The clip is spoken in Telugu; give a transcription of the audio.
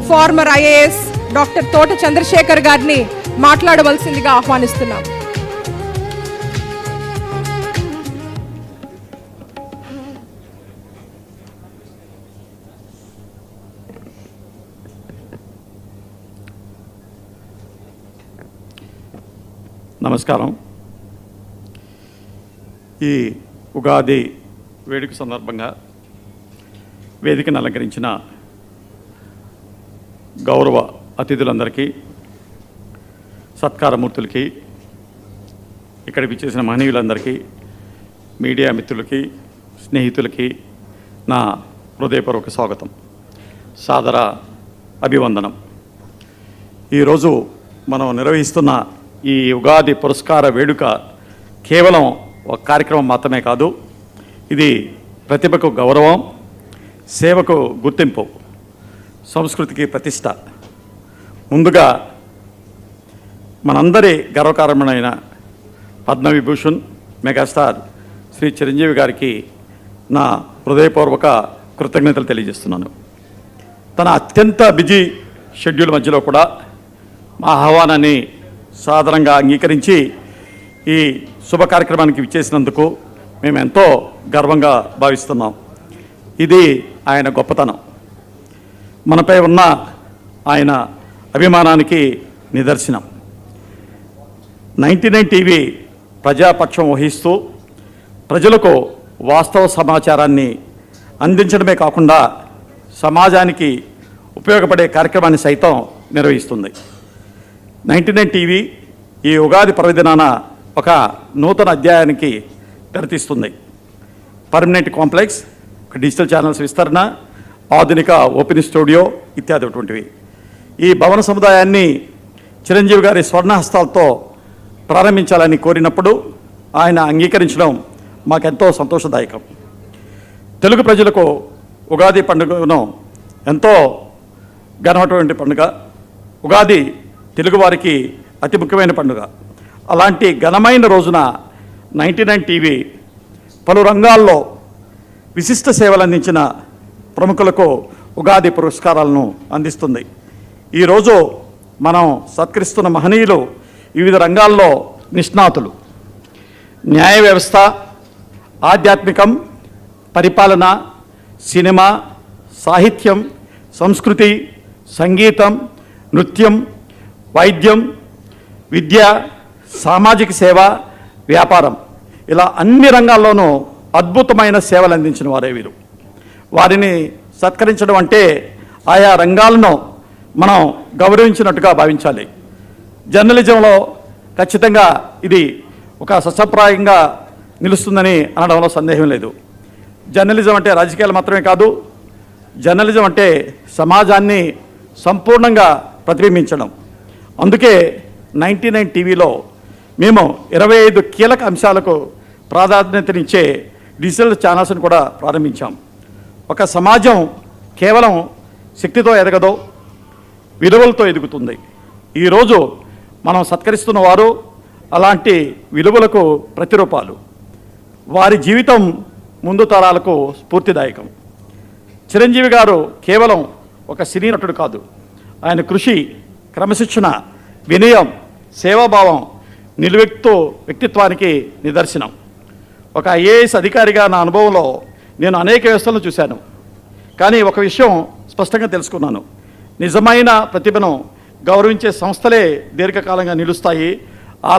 ఫార్మర్ ఐఏఎస్ డాక్టర్ తోట చంద్రశేఖర్ గారిని మాట్లాడవలసిందిగా ఆహ్వానిస్తున్నాం. నమస్కారం. ఈ ఉగాది వేడుక సందర్భంగా వేదికను అలంకరించిన గౌరవ అతిథులందరికీ, సత్కారమూర్తులకి, ఇక్కడ విచ్చేసిన మహనీయులందరికీ, మీడియా మిత్రులకి, స్నేహితులకి నా హృదయపూర్వక స్వాగతం, సాదర అభివందనం. ఈరోజు మనం నిర్వహిస్తున్న ఈ ఉగాది పురస్కార వేడుక కేవలం ఒక కార్యక్రమం మాత్రమే కాదు. ఇది ప్రతిభకు గౌరవం, సేవకు గుర్తింపు, సంస్కృతికి ప్రతిష్ట. ముందుగా మనందరి గర్వకారణమైన పద్మవిభూషణ్ మెగాస్టార్ శ్రీ చిరంజీవి గారికి నా హృదయపూర్వక కృతజ్ఞతలు తెలియజేస్తున్నాను. తన అత్యంత బిజీ షెడ్యూల్ మధ్యలో కూడా మా ఆహ్వానాన్ని సాధారణంగా అంగీకరించి ఈ శుభ కార్యక్రమానికి విచ్చేసినందుకు మేము ఎంతో గర్వంగా భావిస్తున్నాం. ఇది ఆయన గొప్పతనం, మనపై ఉన్న ఆయన అభిమానానికి నిదర్శనం. 99 టీవీ ప్రజాపక్షం వహిస్తూ ప్రజలకు వాస్తవ సమాచారాన్ని అందించడమే కాకుండా సమాజానికి ఉపయోగపడే కార్యక్రమాన్ని సైతం నిర్వహిస్తుంది. 99 టీవీ ఈ ఉగాది పర్వదినాన ఒక నూతన అధ్యాయానికి తెరతీస్తుంది. పర్మనెంట్ కాంప్లెక్స్, డిజిటల్ ఛానల్స్ విస్తరణ, ఆధునిక ఓపెన్ స్టూడియో ఇత్యాది అటువంటివి. ఈ భవన సముదాయాన్ని చిరంజీవి గారి స్వర్ణహస్తాలతో ప్రారంభించాలని కోరినప్పుడు ఆయన అంగీకరించడం మాకెంతో సంతోషదాయకం. తెలుగు ప్రజలకు ఉగాది పండుగను ఎంతో ఘనమైనటువంటి పండుగ. ఉగాది తెలుగువారికి అతి ముఖ్యమైన పండుగ. అలాంటి ఘనమైన రోజున 99 టీవీ పలు రంగాల్లో విశిష్ట సేవలు అందించిన ప్రముఖులకు ఉగాది పురస్కారాలను అందిస్తుంది. ఈరోజు మనం సత్కరిస్తున్న మహనీయులు వివిధ రంగాల్లో నిష్ణాతులు. న్యాయ వ్యవస్థ, ఆధ్యాత్మికం, పరిపాలన, సినిమా, సాహిత్యం, సంస్కృతి, సంగీతం, నృత్యం, వైద్యం, విద్య, సామాజిక సేవ, వ్యాపారం, ఇలా అన్ని రంగాల్లోనూ అద్భుతమైన సేవలు అందించిన వారే వీరు. వారిని సత్కరించడం అంటే ఆయా రంగాలను మనం గౌరవించినట్టుగా భావించాలి. జర్నలిజంలో ఖచ్చితంగా ఇది ఒక సత్సంప్రాయంగా నిలుస్తుందని అనడంలో సందేహం లేదు. జర్నలిజం అంటే రాజకీయాలు మాత్రమే కాదు, జర్నలిజం అంటే సమాజాన్ని సంపూర్ణంగా ప్రతిబింబించడం. అందుకే 99 టీవీలో మేము 25 కీలక అంశాలకు ప్రాధాన్యతనిచ్చే డిజిటల్ ఛానల్స్ని కూడా ప్రారంభించాం. ఒక సమాజం కేవలం శక్తితో ఎదగదో, విలువలతో ఎదుగుతుంది. ఈరోజు మనం సత్కరిస్తున్న వారు అలాంటి విలువలకు ప్రతిరూపాలు. వారి జీవితం ముందు తరాలకు స్ఫూర్తిదాయకం. చిరంజీవి గారు కేవలం ఒక సినీ నటుడు కాదు, ఆయన కృషి, క్రమశిక్షణ, వినయం, సేవాభావం నిలువెత్తు వ్యక్తిత్వానికి నిదర్శనం. ఒక ఐఏఎస్ అధికారిగా నా అనుభవంలో నేను అనేక వ్యవస్థలను చూశాను. కానీ ఒక విషయం స్పష్టంగా తెలుసుకున్నాను: నిజమైన ప్రతిభను గౌరవించే సంస్థలే దీర్ఘకాలంగా నిలుస్తాయి,